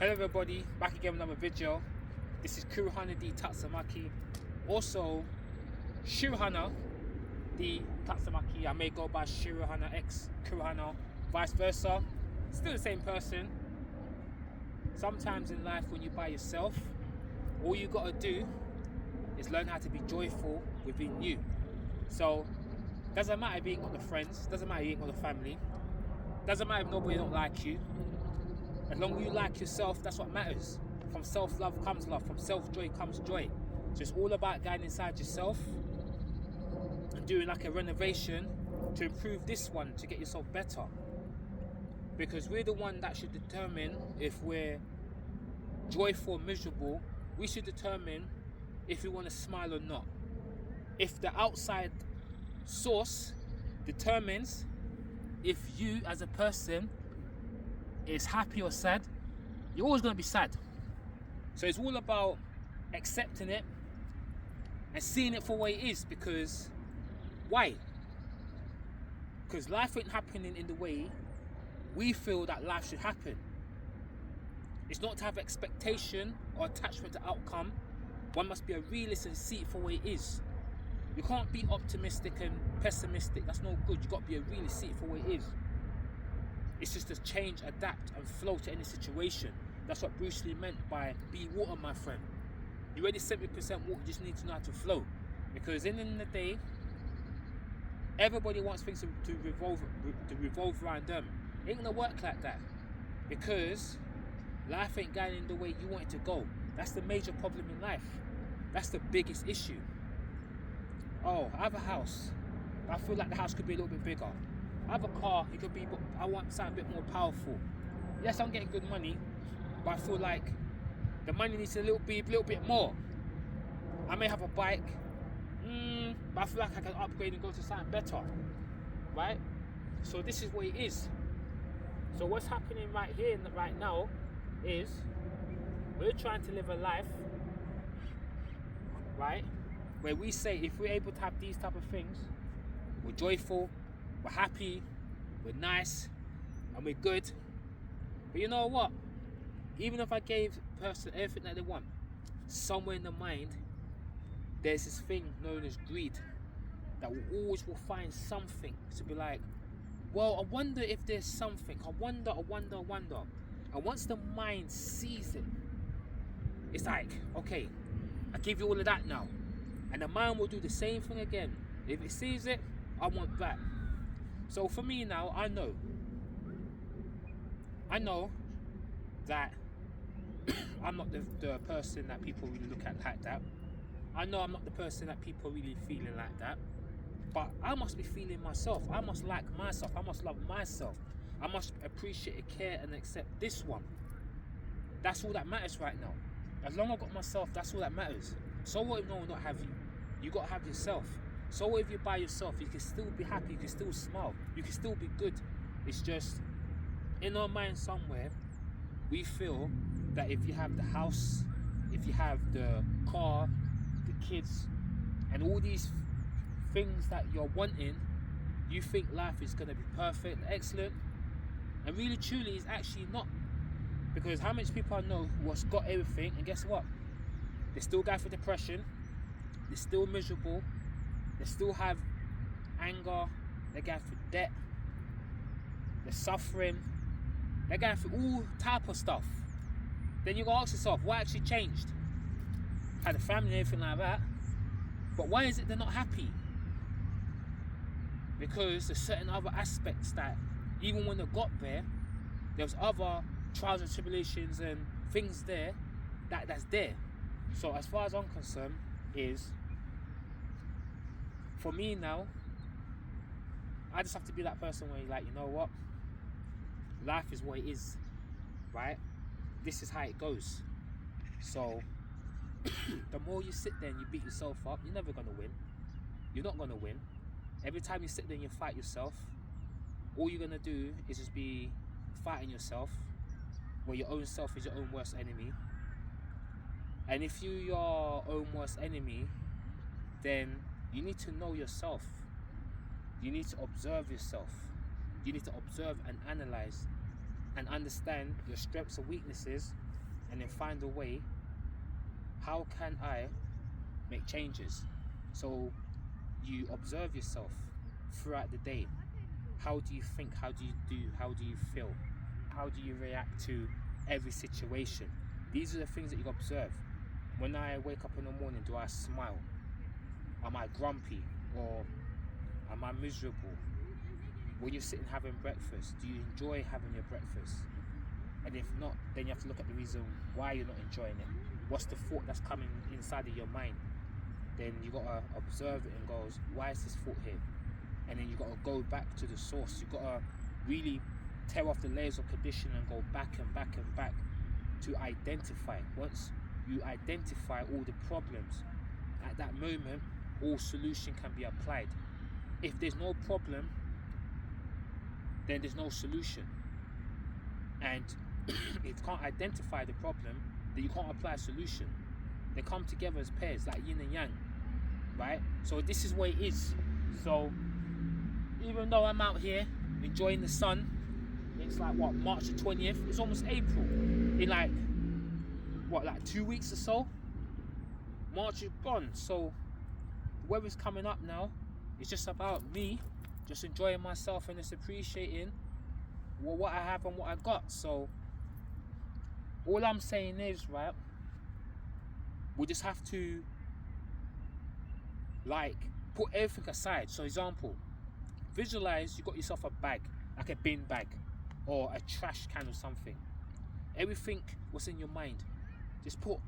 Hello everybody, back again with another video. This is Kuruhana D Tatsumaki. Also, Shiruhana D Tatsumaki. I may go by Shiruhana X Kuruhana, vice versa. Still the same person. Sometimes in life when you're by yourself, all you gotta do is learn how to be joyful within you. So, doesn't matter if you ain't got the friends, doesn't matter if you ain't got the family, doesn't matter if nobody don't like you. As long as you like yourself, that's what matters. From self-love comes love, from self-joy comes joy. So it's all about going inside yourself and doing like a renovation to improve this one, to get yourself better. Because we're the one that should determine if we're joyful or miserable. We should determine if we want to smile or not. If the outside source determines if you as a person is happy or sad, you're always going to be sad. So it's all about accepting it and seeing it for what it is. Because why? Because life ain't happening in the way we feel that life should happen. It's not to have expectation or attachment to outcome. One must be a realist and see it for what it is. You can't be optimistic and pessimistic. That's no good. You got to be a realist, see it for what it is. It's just to change, adapt, and flow to any situation. That's what Bruce Lee meant by be water, my friend. You're already 70% water, you just need to know how to flow. Because in the end of the day, everybody wants things to revolve around them. It ain't gonna work like that. Because life ain't going in the way you want it to go. That's the major problem in life. That's the biggest issue. Oh, I have a house. I feel like the house could be a little bit bigger. I have a car, it could be, but I want something a bit more powerful. Yes, I'm getting good money, but I feel like the money needs to be a little bit more. I may have a bike, but I feel like I can upgrade and go to something better, right? So this is what it is. So what's happening right here, right now, is we're trying to live a life, right, where we say if we're able to have these type of things, we're joyful, we're happy, we're nice, and we're good. But you know what? Even if I gave a person everything that they want, somewhere in the mind, there's this thing known as greed that will find something to be like, well, I wonder if there's something. I wonder. And once the mind sees it, it's like, okay, I give you all of that now. And the mind will do the same thing again. If it sees it, I want that. So for me now, I know that I'm not the person that people really look at like that. I know I'm not the person that people really feeling like that. But I must be feeling myself. I must like myself. I must love myself. I must appreciate, care, and accept this one. That's all that matters right now. As long as I got myself, that's all that matters. So what if no one not have you? You got to have yourself. So what if you're by yourself? You can still be happy. You can still smile. You can still be good. It's just in our mind somewhere, we feel that if you have the house, if you have the car, the kids, and all these things that you're wanting, you think life is going to be perfect, excellent, and really truly it's actually not. Because how much people I know who's got everything, and guess what? They still go for depression, they're still miserable, they still have anger, they're going through debt, they're suffering, they're going through all type of stuff. Then you gotta ask yourself, what actually changed? Had a family and everything like that, but why is it they're not happy? Because there's certain other aspects that even when they got there, there's other trials and tribulations and things there that's there. So as far as I'm concerned, is for me now, I just have to be that person where you're like, you know what? Life is what it is, right? This is how it goes. So the more you sit there and you beat yourself up, you're never gonna win. You're not gonna win. Every time you sit there and you fight yourself, all you're gonna do is just be fighting yourself, where your own self is your own worst enemy. And if you're your own worst enemy, then you need to know yourself. You need to observe yourself. You need to observe and analyze and understand your strengths and weaknesses and then find a way, how can I make changes? So you observe yourself throughout the day. How do you think? How do you feel? How do you react to every situation? These are the things that you observe. When I wake up in the morning, do I smile? Am I grumpy or am I miserable? When you're sitting having breakfast, do you enjoy having your breakfast? And if not, then you have to look at the reason why you're not enjoying it. What's the thought that's coming inside of your mind? Then you gotta observe it and goes, why is this thought here? And then you gotta go back to the source. You gotta really tear off the layers of conditioning and go back and back and back to identify. Once you identify all the problems, at that moment, all solution can be applied. If there's no problem, then there's no solution. And if you can't identify the problem, then you can't apply a solution. They come together as pairs, like yin and yang, right? So this is what it is. So even though I'm out here enjoying the sun, it's like what, March the 20th? It's almost April. In like, what, like 2 weeks or so? March is gone. So the weather's coming up now. It's just about me just enjoying myself and just appreciating what I have and what I got. So all I'm saying is, right, we just have to like put everything aside. So example, visualize you got yourself a bag, like a bin bag or a trash can or something. Everything what's in your mind, just put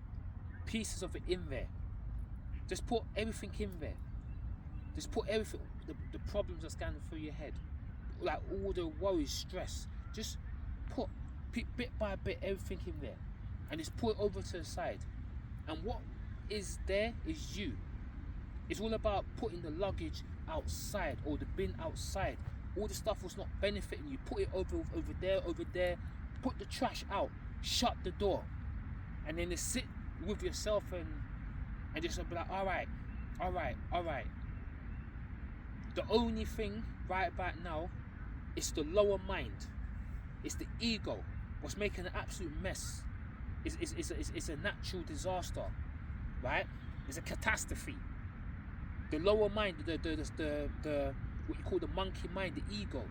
pieces of it in there. Just put everything in there. Just put everything, the problems that's going through your head, like all the worries, stress, just put bit by bit everything in there and just put it over to the side. And what is there is you. It's all about putting the luggage outside or the bin outside. All the stuff was not benefiting you. Put it over there. Put the trash out. Shut the door. And then just sit with yourself and just be like, all right. The only thing right about now is the lower mind. It's the ego. What's making an absolute mess. It's a natural disaster, right? It's a catastrophe. The lower mind, the what you call the monkey mind, the ego,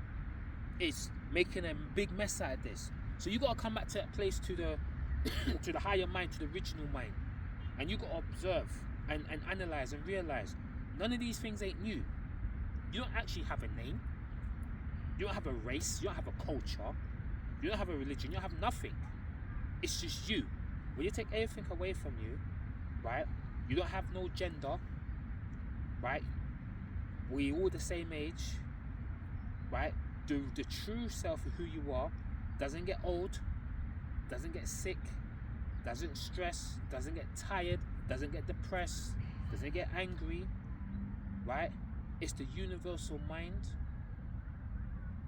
is making a big mess out of this. So you gotta come back to that place, to the to the higher mind, to the original mind, and you gotta observe and analyze and realize none of these things ain't new. You don't actually have a name. You don't have a race. You don't have a culture. You don't have a religion. You don't have nothing. It's just you. When you take everything away from you, right? You don't have no gender, right? We all the same age, right? The true self of who you are doesn't get old, doesn't get sick, doesn't stress, doesn't get tired, doesn't get depressed, doesn't get angry, right? It's the universal mind.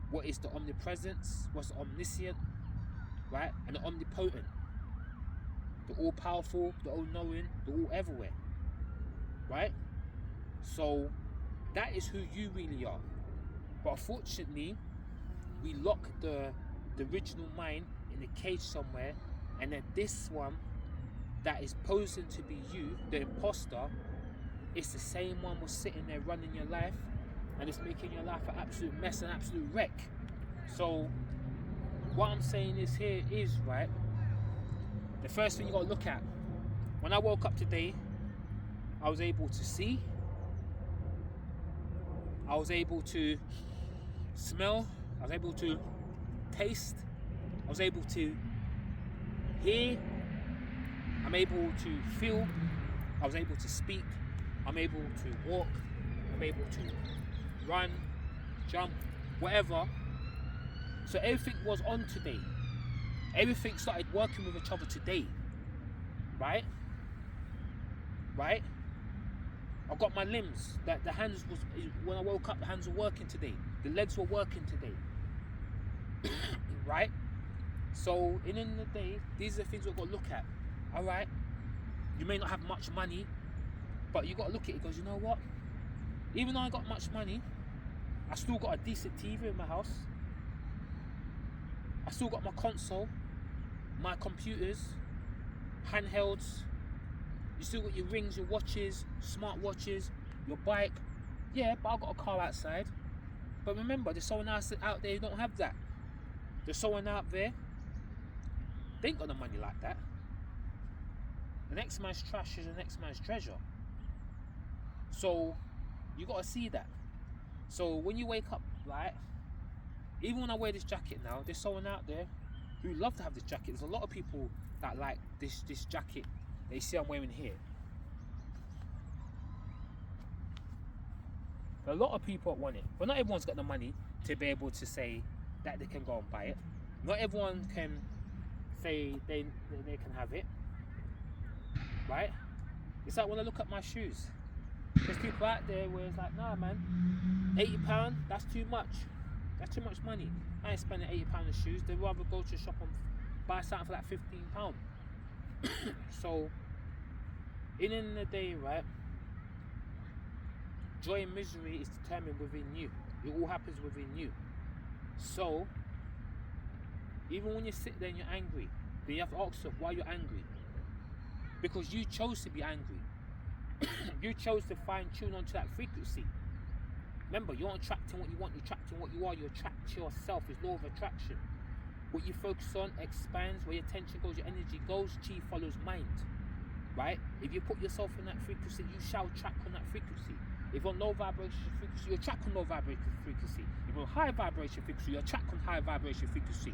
What is the omnipresence? What's the omniscient, right? And the omnipotent. The all-powerful, the all-knowing, the all-everywhere, right? So that is who you really are. But unfortunately, we lock the original mind in a cage somewhere, and then this one that is posing to be you, the imposter, it's the same one was sitting there running your life, and it's making your life an absolute mess, an absolute wreck. So what I'm saying is here is, right, the first thing you got to look at, when I woke up today, I was able to see, I was able to smell, I was able to taste, I was able to hear, I'm able to feel, I was able to speak, I'm able to walk, I'm able to run, jump, whatever. So everything was on today. Everything started working with each other today. Right? Right? I got my limbs. That the hands was, when I woke up, the hands were working today. The legs were working today. Right? So in the end of the day, these are the things we've got to look at. Alright? You may not have much money, but you got to look at it because you know what? Even though I got much money, I still got a decent TV in my house. I still got my console, my computers, handhelds. You still got your rings, your watches, smart watches, your bike. Yeah, but I've got a car outside. But remember, there's someone else out there who don't have that. There's someone out there, they ain't got the money like that. The next man's trash is the next man's treasure. So you gotta see that. So when you wake up, like, even when I wear this jacket now, there's someone out there who love to have this jacket. There's a lot of people that like this jacket that you see I'm wearing here. A lot of people want it, but not everyone's got the money to be able to say that they can go and buy it. Not everyone can say they can have it, right? It's like when I look at my shoes, there's people out there where it's like, nah man, £80, that's too much. That's too much money. I ain't spending £80 on shoes. They'd rather go to a shop and buy something for like £15. So, in the end of the day, right, joy and misery is determined within you. It all happens within you. So, even when you sit there and you're angry, then you have to ask yourself why you're angry. Because you chose to be angry. You chose to fine tune onto that frequency. Remember, you're not attracting what you want, you're attracting what you are. You attract yourself. It's law of attraction. What you focus on expands. Where your attention goes, your energy goes. Chi follows mind. Right? If you put yourself in that frequency, you shall attract on that frequency. If you're on low vibration frequency, you attract on low vibration frequency. If you're on high vibration frequency, you attract on high vibration frequency.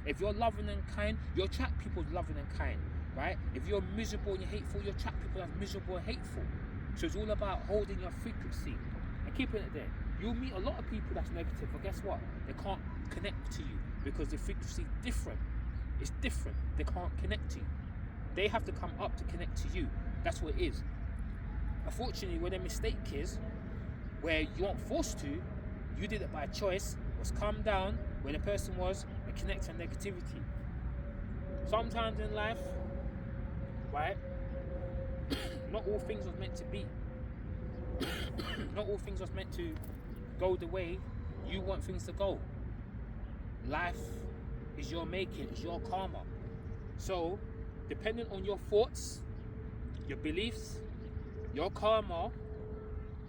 If you're loving and kind, you attract people loving and kind. Right? If you're miserable and you're hateful, you attract people that's miserable and hateful. So it's all about holding your frequency and keeping it there. You'll meet a lot of people that's negative, but guess what? They can't connect to you because the frequency is different. It's different. They can't connect to you. They have to come up to connect to you. That's what it is. Unfortunately, where the mistake is, where you weren't forced to, you did it by choice, was calm down where the person was and connect on negativity. Sometimes in life, right, not all things was meant to be. Not all things was meant to go the way you want things to go. Life is your making, it's your karma. So, depending on your thoughts, your beliefs, your karma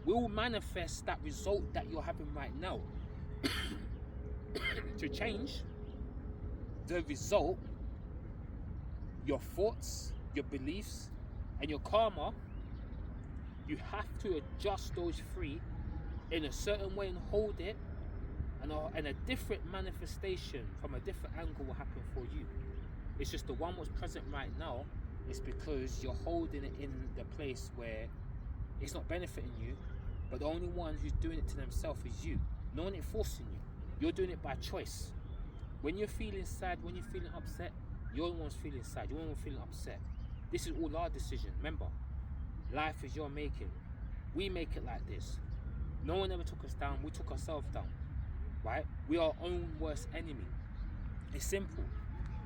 will manifest that result that you're having right now. To change the result, your thoughts, your beliefs, and your karma, you have to adjust those three in a certain way and hold it, and a different manifestation from a different angle will happen for you. It's just the one what's present right now is because you're holding it in the place where it's not benefiting you, but the only one who's doing it to themselves is you. No one is forcing you. You're doing it by choice. When you're feeling sad, when you're feeling upset, you're the one's feeling sad, you're the one feeling upset. This is all our decision. Remember, life is your making. We make it like this. No one ever took us down, we took ourselves down. Right? We are our own worst enemy. It's simple.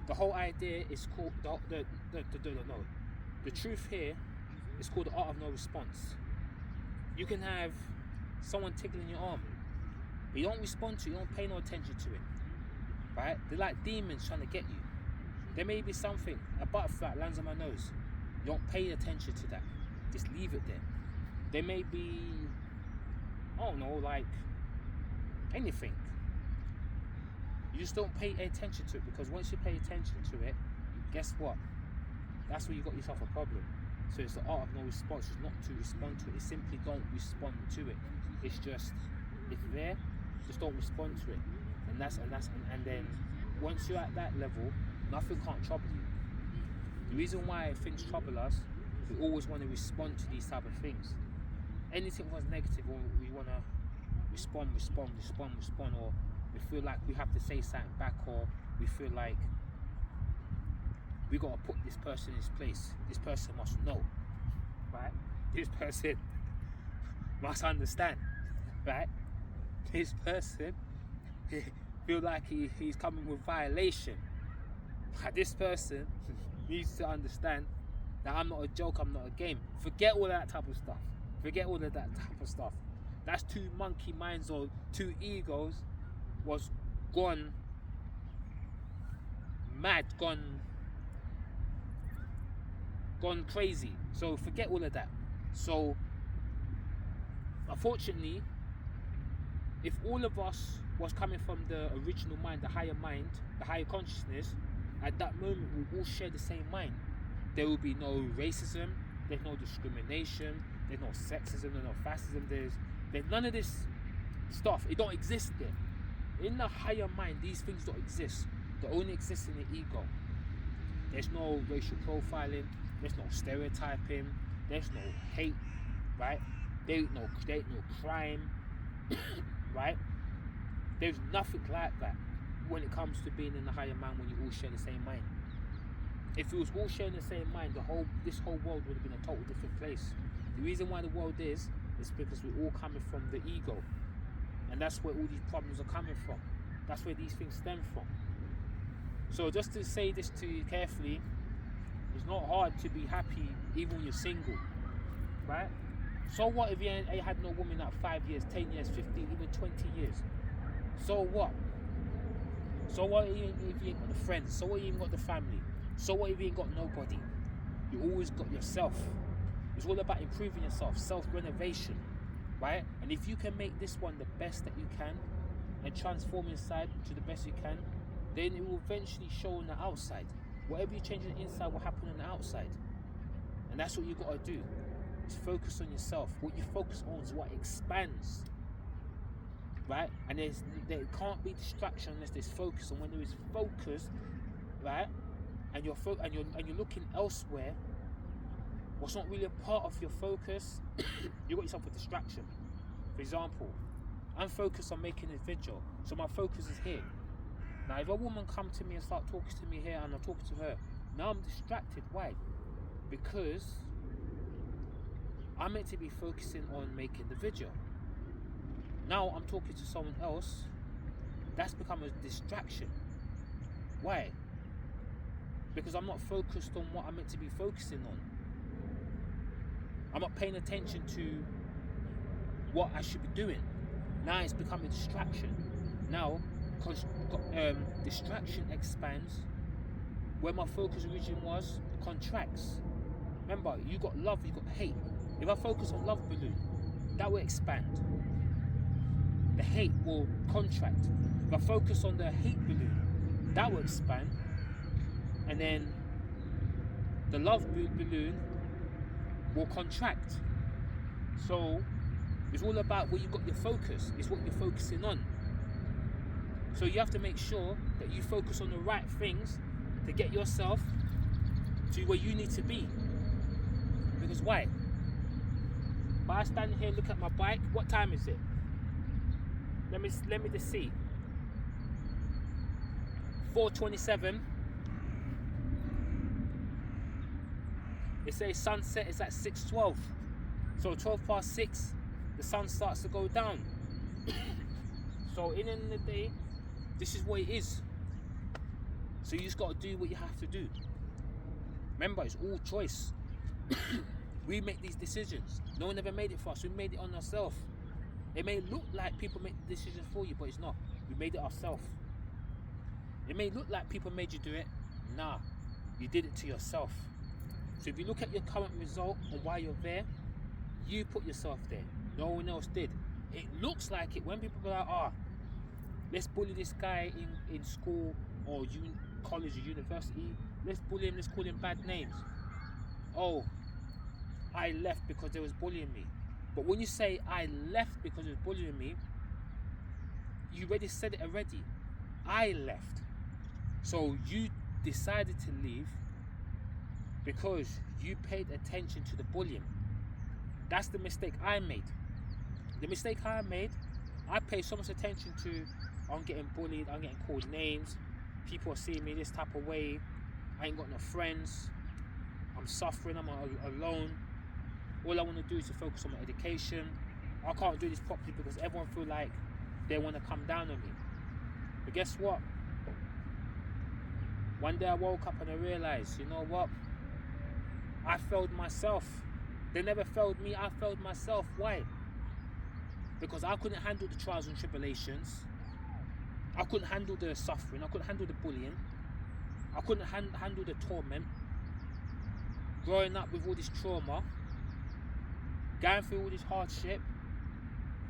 The whole idea is called the truth here is called the art of no response. You can have someone tickling your arm, but you don't respond to it, you don't pay no attention to it. Right? They're like demons trying to get you. There may be something, a butterfly lands on my nose. You don't pay attention to that. Just leave it there. There may be, I don't know, like anything. You just don't pay attention to it, because once you pay attention to it, guess what? That's where you got yourself a problem. So it's the art of no response. It's not to respond to it. It's simply don't respond to it. It's just, it's there. Just don't respond to it. And then once you're at that level, nothing can't trouble you. The reason why things trouble us, we always want to respond to these type of things. Anything was negative, or we want to respond, or we feel like we have to say something back, or we feel like we got to put this person in his place. This person must know, right? This person must understand, right? This person feel like he's coming with violation. This person needs to understand that I'm not a joke, I'm not a game. Forget all that type of stuff. Forget all of that type of stuff. That's two monkey minds or two egos was gone mad, gone gone crazy. So forget all of that. So unfortunately, if all of us was coming from the original mind, the higher consciousness, at that moment we'll all share the same mind. There will be no racism, there's no discrimination, there's no sexism, there's no fascism, there's none of this stuff. It don't exist there. In the higher mind, these things don't exist. They only exist in the ego. There's no racial profiling, there's no stereotyping, there's no hate, right? There ain't no crime, right? There's nothing like that when it comes to being in the higher mind when you all share the same mind. If it was all sharing the same mind, this whole world would have been a total different place. The reason why the world is because we're all coming from the ego. And that's where all these problems are coming from. That's where these things stem from. So just to say this to you carefully, it's not hard to be happy even when you're single, right? So what if you ain't had no woman at 5 years, 10 years, 15, even 20 years? So what? So what if you ain't got the friends? So what if you ain't got the family? So what if you ain't got nobody? You always got yourself. It's all about improving yourself, self-renovation, right? And if you can make this one the best that you can and transform inside to the best you can, then it will eventually show on the outside. Whatever you change on the inside will happen on the outside. And that's what you got to do. Is focus on yourself. What you focus on is what expands, right? And there can't be distraction unless there's focus. And when there is focus, right, and you're looking elsewhere, what's not really a part of your focus, you got yourself a distraction. For example, I'm focused on making a video, so my focus is here. Now, if a woman come to me and start talking to me here, and I'm talking to her, now I'm distracted. Why? Because I'm meant to be focusing on making the video. Now I'm talking to someone else. That's become a distraction. Why? Because I'm not focused on what I'm meant to be focusing on. I'm not paying attention to what I should be doing. Now it's become a distraction. Now, distraction expands. Where my focus originally was, contracts. Remember, you got love, you got hate. If I focus on love balloon, that will expand. The hate will contract. If I focus on the hate balloon, that will expand. And then the love balloon will contract. So it's all about where you got your focus. It's what you're focusing on. So you have to make sure that you focus on the right things to get yourself to where you need to be. Because why? If I stand here and look at my bike, what time is it? Let me just see. 4:27. It says sunset is at 6:12. So 6:12, the sun starts to go down. So in the end of the day, this is what it is. So you just got to do what you have to do. Remember, it's all choice. We make these decisions. No one ever made it for us. We made it on ourselves. It may look like people make the decisions for you, but it's not. We made it ourselves. It may look like people made you do it. Nah, you did it to yourself. So if you look at your current result and why you're there, you put yourself there. No one else did. It looks like it when people are like, let's bully this guy in school or college or university. Let's bully him, let's call him bad names. Oh, I left because they was bullying me. But when you say I left because it was bullying me, you already said it already. I left. So you decided to leave because you paid attention to the bullying. That's the mistake I made. The mistake I made, I paid so much attention to, I'm getting bullied, I'm getting called names, people are seeing me this type of way, I ain't got no friends, I'm suffering, I'm alone. All I want to do is to focus on my education. I can't do this properly because everyone feel like they want to come down on me. But guess what? One day I woke up and I realized, you know what? I failed myself. They never failed me, I failed myself. Why? Because I couldn't handle the trials and tribulations. I couldn't handle the suffering. I couldn't handle the bullying. I couldn't handle the torment. growing up with all this trauma, going through all this hardship,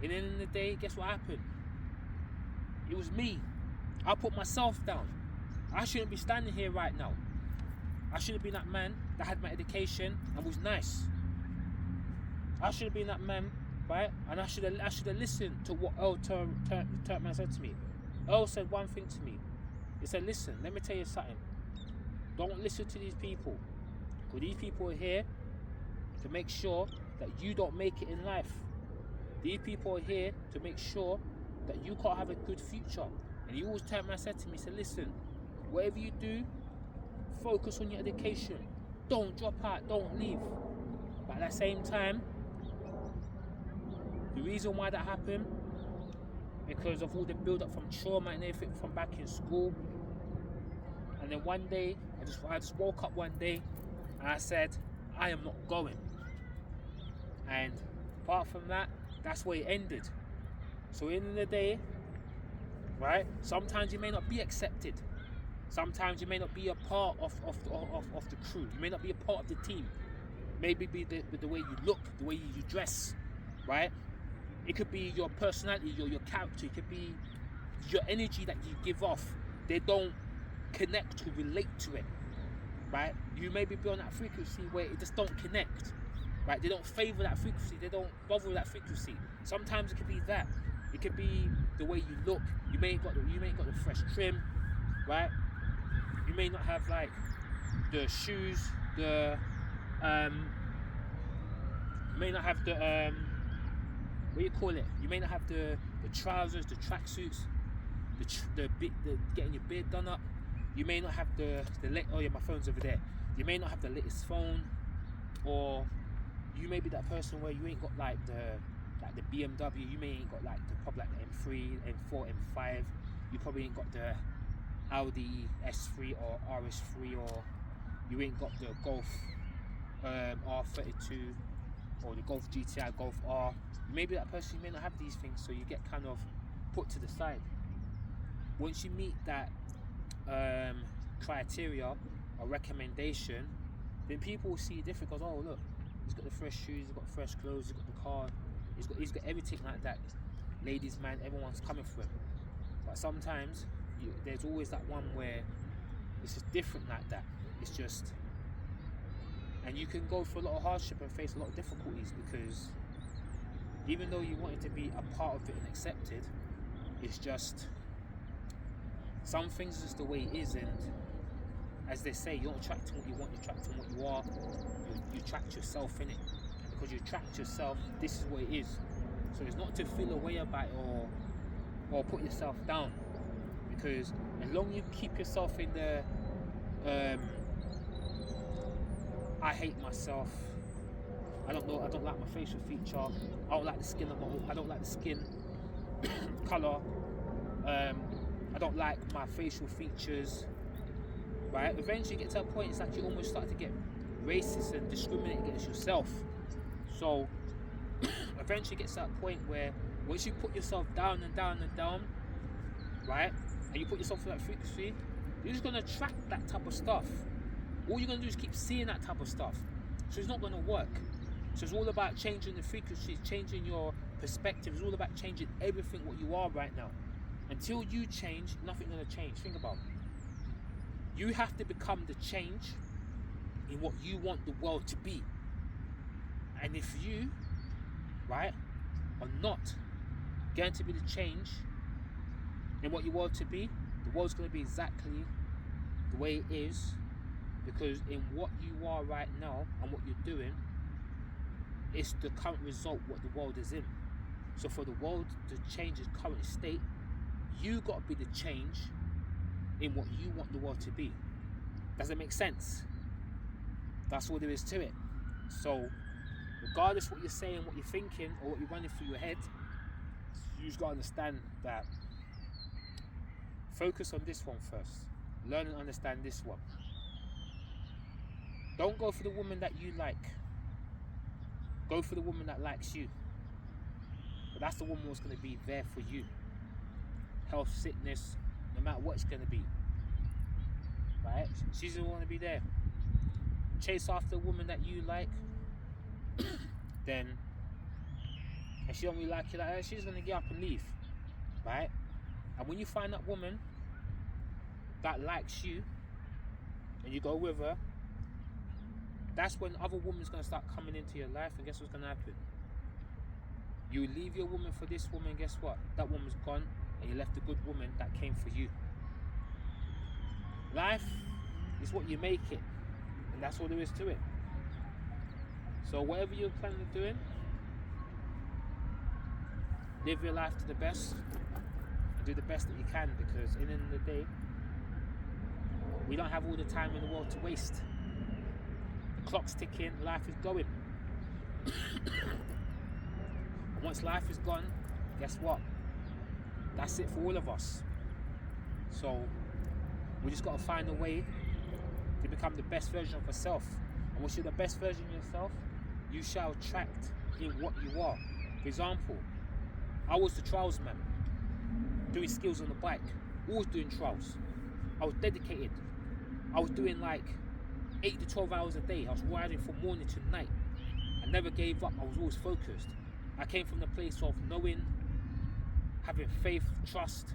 and then in the day, guess what happened? It was me. I put myself down. I shouldn't be standing here right now. I should have been that man that had my education and was nice. I should have been that man, right? And I should have listened to what Earl Turkman said to me. Earl said one thing to me. He said, listen, let me tell you something. Don't listen to these people. Because these people are here to make sure that you don't make it in life. These people are here to make sure that you can't have a good future. And he always said to me, he said, listen, whatever you do, focus on your education. Don't drop out, don't leave. But at the same time, the reason why that happened, because of all the build-up from trauma and everything from back in school. And then one day, I just woke up one day and I said, I am not going. And apart from that, that's where it ended. So in the day, right, sometimes you may not be accepted. Sometimes you may not be a part of the crew. You may not be a part of the team. Maybe be the way you look, the way you dress, right? It could be your personality, your character. It could be your energy that you give off. They don't connect to relate to it, right? You maybe be on that frequency where it just don't connect, right? They don't favor that frequency. They don't bother with that frequency. Sometimes it could be that. It could be the way you look. You may got the fresh trim, right? You may not have like the shoes, you may not have the what do you call it? You may not have the trousers, the tracksuits, the getting your beard done up. You may not have oh yeah, my phone's over there. You may not have the latest phone, or you may be that person where you ain't got like the BMW. You may ain't got like the M3, M4, M5. You probably ain't got the Audi S3 or RS3, or you ain't got the Golf R32 or the Golf GTI, Golf R. You may be that person, you may not have these things, so you get kind of put to the side. Once you meet that criteria or recommendation, then people will see it different, because oh look, he's got the fresh shoes, he's got fresh clothes, he's got the car, he's got everything like that. Ladies, man, everyone's coming for him. But sometimes there's always that one where it's just different like that. It's just, and you can go through a lot of hardship and face a lot of difficulties, because even though you wanted to be a part of it and accepted, it's just some things is the way it is. And as they say, you don't attract what you want, you attract what you are. You attract yourself in it, and because you attract yourself, this is what it is. So it's not to feel a way about it or put yourself down, because as long as you keep yourself in the I hate myself, I don't like my facial feature, I don't like the skin I don't like the skin colour, I don't like my facial features, right? Eventually you get to a point, it's like you almost start to get racist and discriminate against yourself. So eventually it gets to that point where once you put yourself down and down and down, right, and you put yourself in that frequency, you're just going to attract that type of stuff. All you're going to do is keep seeing that type of stuff. So it's not going to work. So it's all about changing the frequencies, changing your perspective. It's all about changing everything what you are right now. Until you change, nothing's going to change. Think about it. You have to become the change in what you want the world to be. And if you, right, are not going to be the change in what you want to be, the world's going to be exactly the way it is, because in what you are right now and what you're doing, it's the current result what the world is in. So for the world to change its current state, you got to be the change in what you want the world to be. Does it make sense? That's all there is to it. So regardless what you're saying, what you're thinking, or what you're running through your head, you just got to understand that. Focus on this one first. Learn and understand this one. Don't go for the woman that you like. Go for the woman that likes you. But that's the woman who's going to be there for you. Health, sickness, no matter what it's going to be. Right? She's going to want to be there. chase after a woman that you like, then, and she don't really like you like that, she's gonna get up and leave, right? And when you find that woman that likes you, and you go with her, that's when other women's gonna start coming into your life, and guess what's gonna happen? You leave your woman for this woman, guess what? That woman's gone, and you left a good woman that came for you. Life is what you make it, and that's all there is to it. So whatever you're planning on doing, live your life to the best, and do the best that you can, because in the end of the day, we don't have all the time in the world to waste. The clock's ticking, life is going. And once life is gone, guess what? That's it for all of us. So we just got to find a way to become the best version of yourself. And once you're the best version of yourself, you shall attract in what you are. For example, I was the trials man, doing skills on the bike, always doing trials. I was dedicated. I was doing like 8 to 12 hours a day. I was riding from morning to night. I never gave up. I was always focused. I came from the place of knowing, having faith, trust.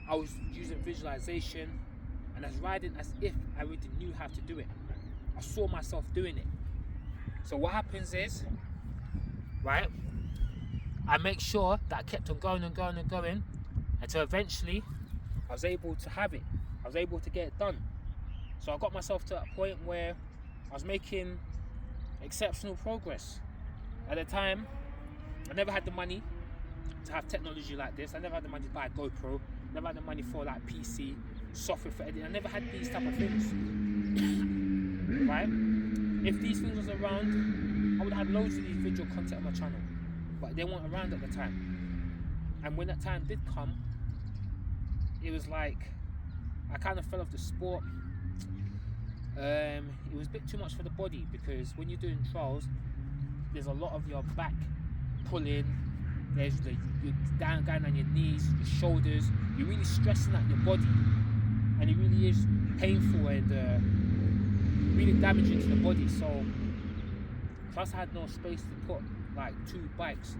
I was using visualization, and I was riding as if I already knew how to do it. I saw myself doing it. So what happens is, right, I make sure that I kept on going and going and going until eventually I was able to have it. I was able to get it done. So I got myself to a point where I was making exceptional progress. At the time, I never had the money to have technology like this. I never had the money to buy a GoPro. Never had the money for like PC, software for editing. I never had these type of things. Right? If these things was around, I would have had loads of these video content on my channel. But they weren't around at the time. And when that time did come, it was like I kind of fell off the sport. It was a bit too much for the body, because when you're doing trials, there's a lot of your back pulling, there's you're down going on your knees, your shoulders, you're really stressing out your body, and it really is painful and really damaging to the body. So plus I had no space to put like 2 bikes,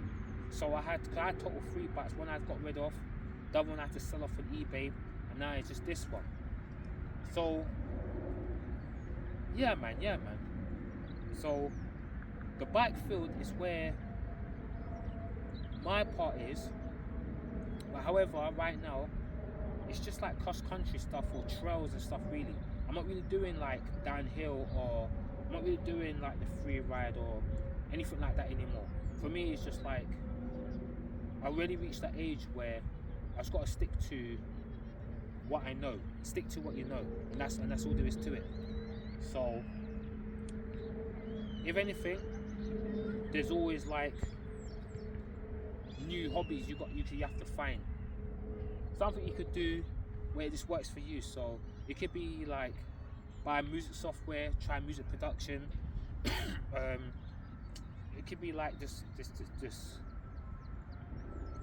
so I had total 3 bikes. One I got rid of, the other one I had to sell off on eBay, and now it's just this one. So yeah man. So the bike field is where my part is, but however right now it's just like cross country stuff or trails and stuff really. I'm not really doing like downhill, or I'm not really doing like the free ride or anything like that anymore. For me it's just like I really reached that age where I just got to stick to what I know, stick to what you know, and that's all there is to it. So if anything, there's always like new hobbies you have to find something you could do where this works for you. So it could be like buy music software, try music production. It could be like just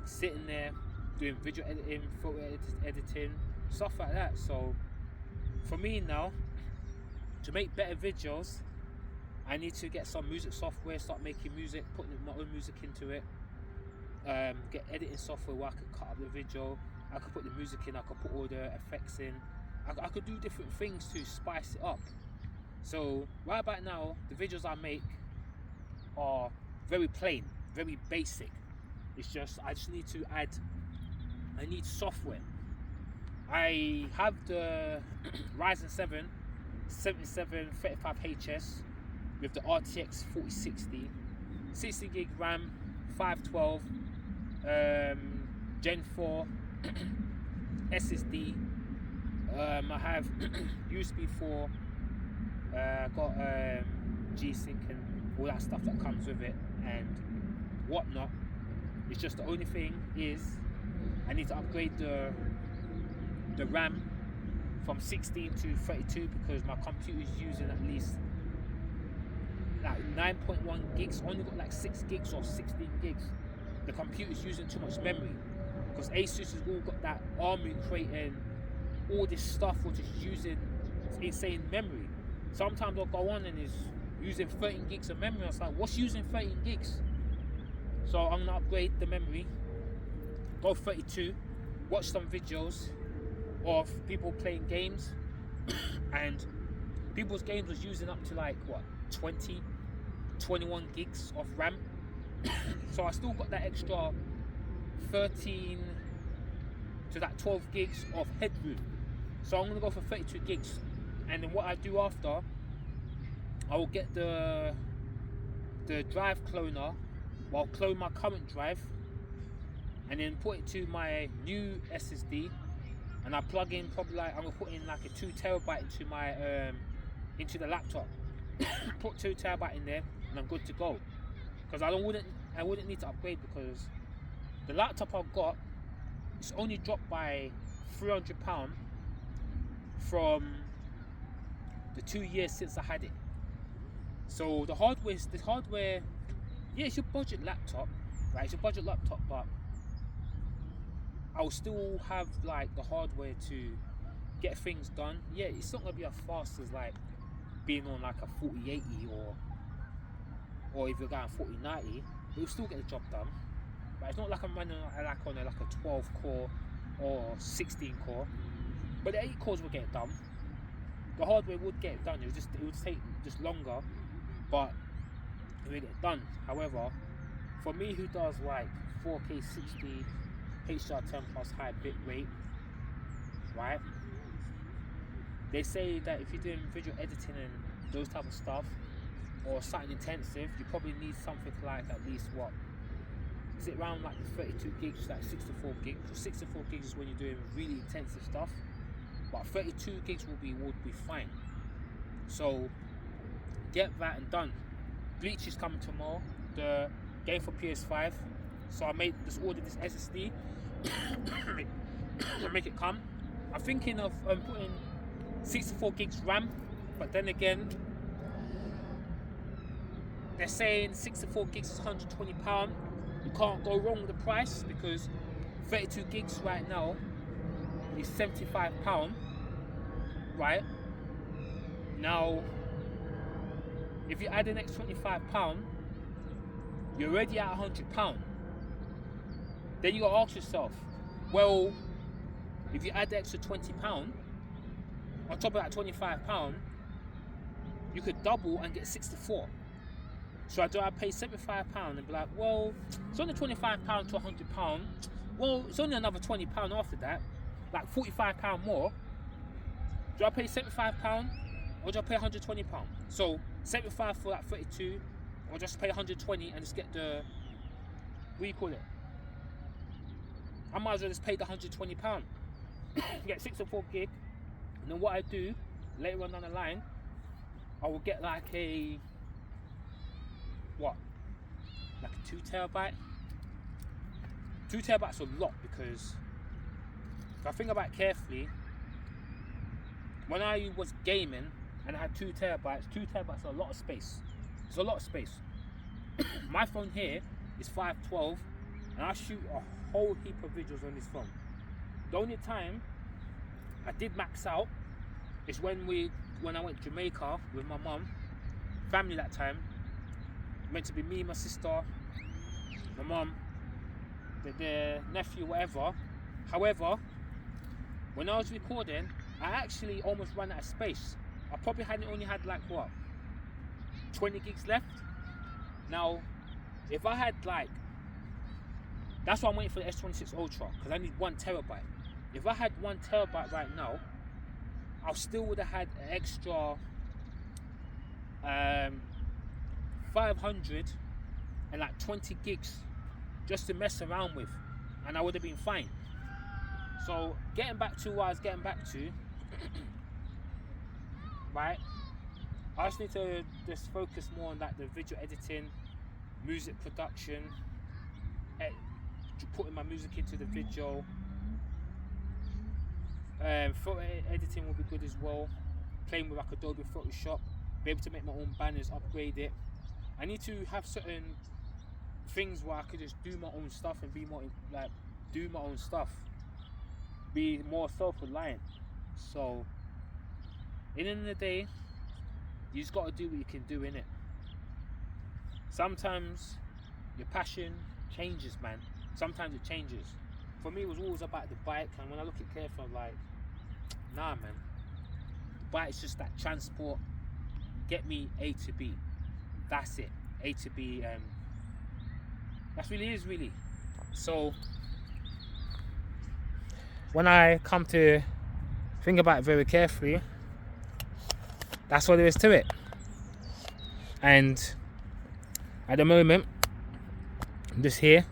sitting there doing video editing, photo editing, stuff like that. So for me now, to make better videos, I need to get some music software, start making music, putting my own music into it, get editing software where I could cut up the video, I could put the music in, I could put all the effects in, I could do different things to spice it up. So right about now, the videos I make are very plain, very basic. It's just, I just need to add, I need software. I have the Ryzen 7 7735HS with the RTX 4060, 60 gig RAM, 512, Gen 4 SSD. I have USB 4, got G-Sync and all that stuff that comes with it and whatnot. It's just the only thing is I need to upgrade the RAM from 16 to 32 because my computer is using at least like 9.1 gigs, only got like 6 gigs or 16 gigs. The computer is using too much memory because Asus has all got that army creating all this stuff which is using insane memory. sometimes I'll go on and it's using 13 gigs of memory. I was like, what's using 13 gigs? So I'm gonna upgrade the memory, go 32, watch some videos of people playing games, and people's games was using up to like what, 20, 21 gigs of RAM. So I still got that extra 13 to that 12 gigs of headroom. So I'm gonna go for 32 gigs, and then what I do after, I will get the drive cloner, well, I'll clone my current drive and then put it to my new SSD, and I plug in probably like, I'm gonna put in like a 2 terabyte into my into the laptop. Put 2 terabyte in there and I'm good to go, because I wouldn't need to upgrade, because the laptop I've got, it's only dropped by £300 from the 2 years since I had it. So the hardware, yeah, it's your budget laptop, right? It's a budget laptop, but I'll still have like the hardware to get things done. Yeah, it's not gonna be as fast as like being on like a 4080 or if you're going 4090, but it'll still get the job done. But it's not like I'm running like on a 12 core or 16 core, but the 8 cores will get it done. The hardware would get it done. It would take just longer, but it will get done. However, for me who does like 4K 60 HDR10 plus high bit rate, right? They say that if you're doing visual editing and those type of stuff, or something intensive, you probably need something like at least what? Is it around like the 32 gigs, like 64 gigs? So 64 gigs is when you're doing really intensive stuff, but 32 gigs would be fine. So get that and done. Bleach is coming tomorrow, the game for PS5. So I just ordered this SSD, make it come. I'm thinking of putting 64 gigs RAM, but then again, they're saying 64 gigs is £120. You can't go wrong with the price, because 32 gigs right now is £75, right? Now, if you add an extra £25, you're already at £100. Then you gotta ask yourself, well, if you add the extra £20 on top of that £25, you could double and get 64. So do I pay £75 and be like, well, it's only £25 to £100. Well, it's only another £20 after that, like £45 more. Do I pay £75 or do I pay £120? So 75 for that 32, or just pay 120 and just get the, what do you call it? I might as well just pay the £120. Get 64 gig, and then what I do later on down the line, I will get like a, what? Like a 2 terabyte? 2 terabytes a lot, because if I think about it carefully, when I was gaming and I had 2 terabytes are a lot of space. It's a lot of space. My phone here is 512 and I shoot a whole heap of videos on this phone. The only time I did max out is when I went to Jamaica with my mum, family that time. Meant to be me, my sister, my mum, the nephew, whatever. However, when I was recording, I actually almost ran out of space. I probably only had like what, 20 gigs left. Now, if I had like, that's why I'm waiting for the S26 Ultra, because I need 1 terabyte. If I had 1 terabyte right now, I still would have had an extra 500 and like 20 gigs just to mess around with, and I would have been fine. So getting back to what I was getting back to, right? I just need to just focus more on like the video editing, music production, putting my music into the video. Photo editing will be good as well. Playing with like Adobe Photoshop, be able to make my own banners, upgrade it. I need to have certain things where I could just do my own stuff and be more like do my own stuff, be more self-reliant. So, in the end of the day, You just got to do what you can do, innit? Sometimes your passion changes, man. Sometimes it changes. For me, it was always about the bike, and when I look at careful, I'm like, nah, man. The bike's just that transport, get me A to B. That's it. A to B. That's really is really. So when I come to think about it very carefully, that's what there is to it. And at the moment, I'm just here.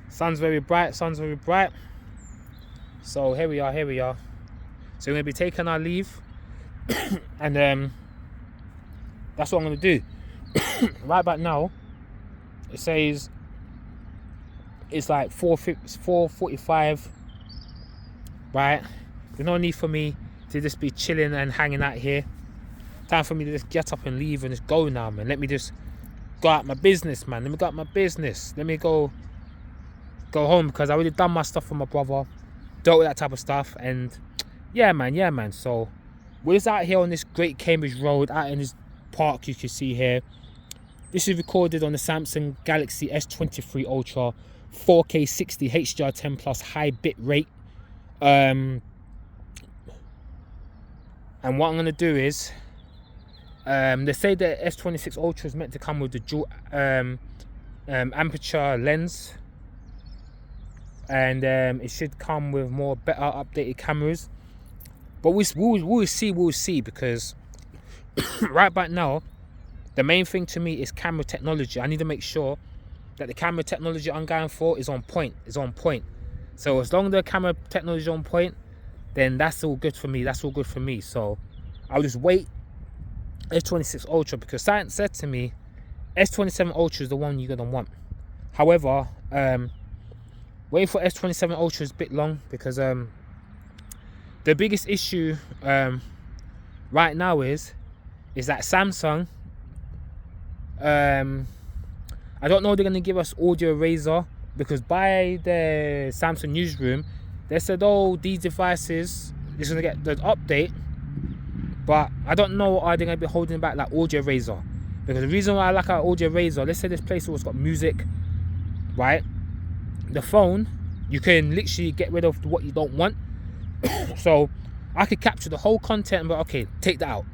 Sun's very bright. So here we are. So we're gonna be taking our leave, and that's what I'm gonna do. Right about now, it says it's like 4:45. Right, there's no need for me to just be chilling and hanging out here. Time for me to just get up and leave and just go now, man. Let me just go out my business, man. Let me go out my business. Let me go home, because I already done my stuff for my brother, dealt with that type of stuff, and yeah, man. So we're just out here on this Great Cambridge Road, out in this park you can see here. This is recorded on the Samsung Galaxy S23 Ultra 4K 60 HDR10 plus high bit rate. And what I'm gonna do is, they say the S26 Ultra is meant to come with the dual aperture lens, and it should come with more better updated cameras. But we'll see, because right about now, the main thing to me is camera technology. I need to make sure that the camera technology I'm going for is on point. So as long as the camera technology is on point, then that's all good for me. So I'll just wait S26 Ultra, because science said to me S27 Ultra is the one you're gonna want. However, waiting for S27 Ultra is a bit long, because the biggest issue right now is that Samsung, I don't know if they're gonna give us audio razor, because by the Samsung newsroom they said, oh, these devices, they're gonna get the update, but I don't know, are they gonna be holding back like audio razor? Because the reason why I like our audio razor, let's say this place has got music, right? The phone, you can literally get rid of what you don't want. So I could capture the whole content, but okay, take that out.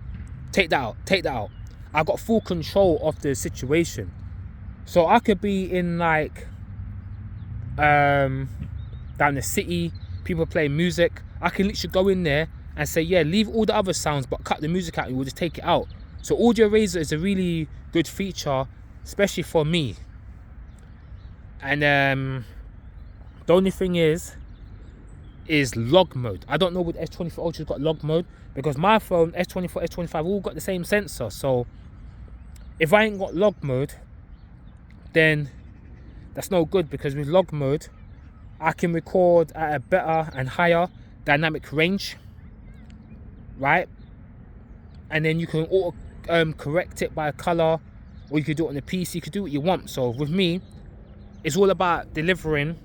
I got full control of the situation. So I could be in like down the city, people playing music. I can literally go in there and say, yeah, leave all the other sounds but cut the music out, and we'll just take it out. So audio razor is a really good feature, especially for me. And the only thing is log mode. I don't know what S24 Ultra's got log mode, because my phone S24, S25 all got the same sensor. So if I ain't got log mode, then that's no good, because with log mode I can record at a better and higher dynamic range, right? And then you can auto correct it by color, or you could do it on the PC. You could do what you want. So with me, it's all about delivering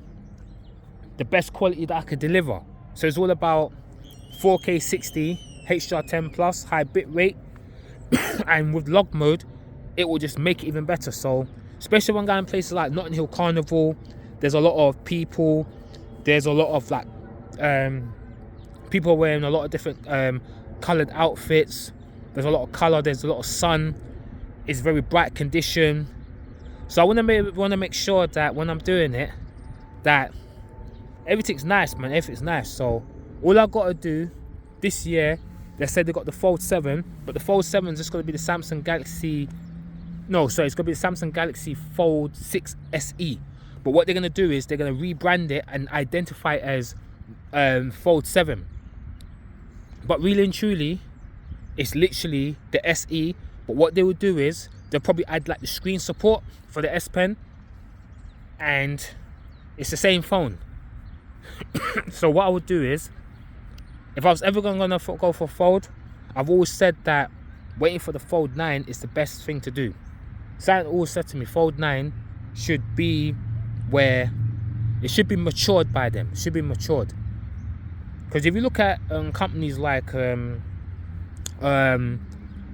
the best quality that I could deliver. So it's all about 4K 60 HDR10 plus high bit rate, and with log mode it will just make it even better. So especially when going places like Notting Hill Carnival, there's a lot of people, there's a lot of like people wearing a lot of different colored outfits, there's a lot of color, there's a lot of sun, it's very bright condition. So I want to make sure that when I'm doing it, that everything's nice, man. Everything's nice. So all I got to do this year, they said they got the Fold 7, but the Fold 7 is just going to be the Samsung Galaxy. No, sorry, it's going to be the Samsung Galaxy Fold 6 SE. But what they're going to do is they're going to rebrand it and identify it as Fold 7. But really and truly, it's literally the SE. But what they will do is they'll probably add like the screen support for the S Pen, and it's the same phone. So what I would do is, if I was ever going to go for Fold, I've always said that waiting for the Fold 9 is the best thing to do. Someone always said to me, Fold 9 should be where it should be matured by them. It should be matured. Because if you look at companies like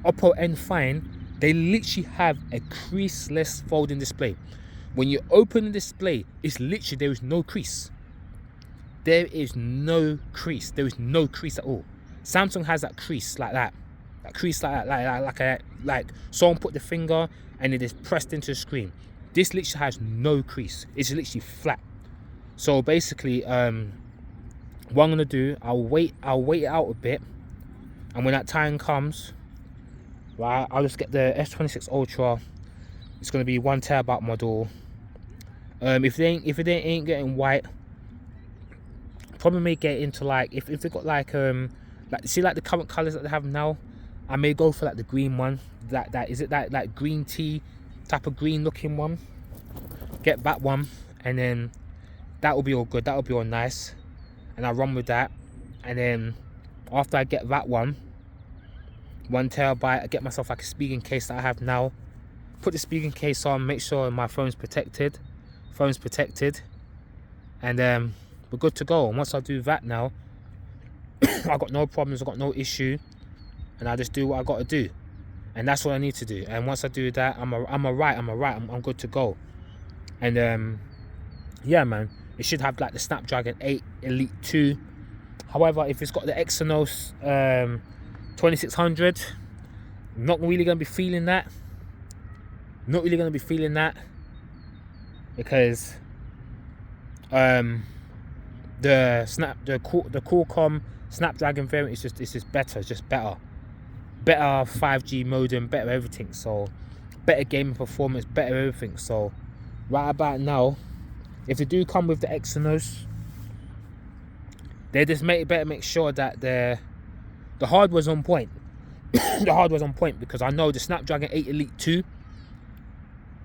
Oppo N5, they literally have a creaseless folding display. When you open the display, it's literally, there is no crease. There is no crease. There is no crease at all. Samsung has that crease like that. That crease like that, like someone put the finger and it is pressed into the screen. This literally has no crease. It's literally flat. So basically, what I'm gonna do, I'll wait it out a bit, and when that time comes, right, I'll just get the S26 Ultra. It's gonna be 1TB model. If it ain't getting white, probably may get into like, if they got like see like the current colors that they have now, I may go for like the green one. That is it, that like green tea type of green looking one. Get that one, and then that will be all good. That will be all nice, and I'll run with that. And then after I get that one, 1TB, I get myself like a speaking case that I have now. Put the speaking case on, make sure my phone's protected. And we're good to go. And once I do that now, I got no problems, I got no issue, and I just do what I got to do, and that's what I need to do. And once I do that, I'm good to go. And yeah, man, it should have like the Snapdragon 8 Elite 2. However, if it's got the Exynos 2600, I'm not really gonna be feeling that. Because the Qualcomm Snapdragon variant is just better. It's just better 5G modem, better everything. So better gaming performance, better everything. So right about now, if they do come with the Exynos, they just better make sure that the hardware's on point. The hardware's on point, because I know the Snapdragon 8 Elite 2,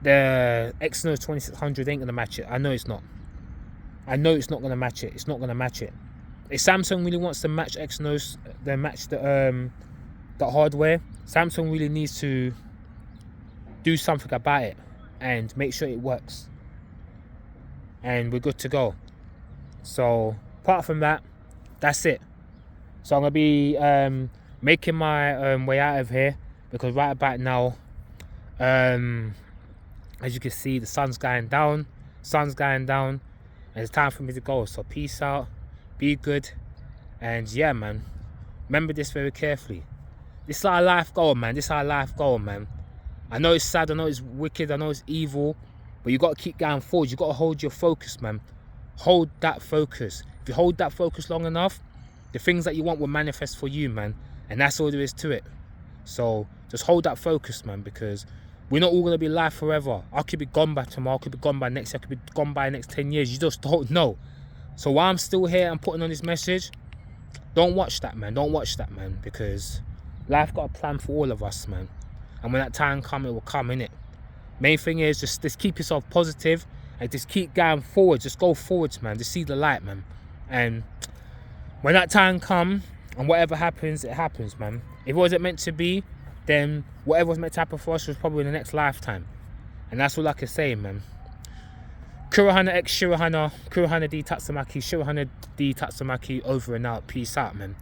the Exynos 2600 ain't gonna match it. I know it's not gonna match it. It's not gonna match it. If Samsung really wants to match Exynos, then match the hardware, Samsung really needs to do something about it and make sure it works, and we're good to go. So apart from that, that's it. So I'm gonna be making my way out of here, because right about now, as you can see, the sun's going down, and it's time for me to go. So peace out, be good, and yeah, man, remember this very carefully. This is our life goal, man. I know it's sad, I know it's wicked, I know it's evil, but you got to keep going forward. You got to hold your focus, man. Hold that focus. If you hold that focus long enough, the things that you want will manifest for you, man. And that's all there is to it. So just hold that focus, man, because we're not all going to be alive forever. I could be gone by tomorrow, I could be gone by next year, I could be gone by the next 10 years. You just don't know. So while I'm still here and putting on this message, don't watch that, man. Because life got a plan for all of us, man. And when that time comes, it will come, innit? Main thing is just keep yourself positive and just keep going forward. Just go forwards, man. Just see the light, man. And when that time comes and whatever happens, it happens, man. If it wasn't meant to be, then whatever was meant to happen for us was probably in the next lifetime. And that's all I can say, man. Kurohana X Shirohana, Kurohana D Tatsumaki, Shirohana D Tatsumaki, over and out. Peace out, man.